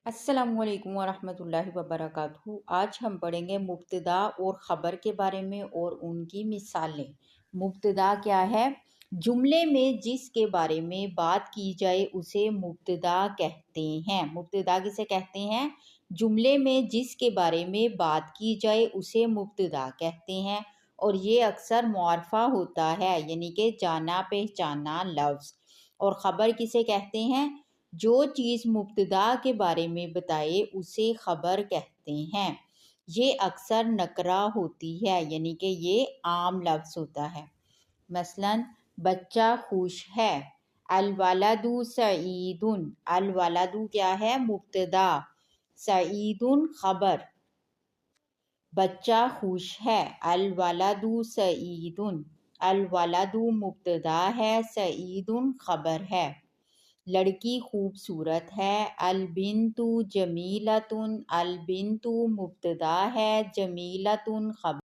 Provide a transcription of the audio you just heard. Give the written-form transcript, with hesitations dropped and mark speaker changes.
Speaker 1: السلام علیکم ورحمۃ اللہ وبرکاتہ۔ آج ہم پڑھیں گے مبتدا اور خبر کے بارے میں اور ان کی مثالیں۔ مبتدا کیا ہے؟ جملے میں جس کے بارے میں بات کی جائے اسے مبتدا کہتے ہیں۔ مبتدا کسے کہتے ہیں؟ جملے میں جس کے بارے میں بات کی جائے اسے مبتدا کہتے ہیں، اور یہ اکثر معرفہ ہوتا ہے، یعنی کہ جانا پہچانا لفظ۔ اور خبر کسے کہتے ہیں؟ جو چیز مبتدا کے بارے میں بتائے اسے خبر کہتے ہیں۔ یہ اکثر نکرہ ہوتی ہے، یعنی کہ یہ عام لفظ ہوتا ہے۔ مثلاً بچہ خوش ہے، الولد سعید۔ الولد کیا ہے؟ مبتدا، سعید خبر۔ بچہ خوش ہے، الولد سعید۔ الولد مبتدا ہے، سعید خبر ہے۔ لڑکی خوبصورت ہے، البنت جمیلۃ۔ البنت مبتدا ہے، جمیلۃ خبر۔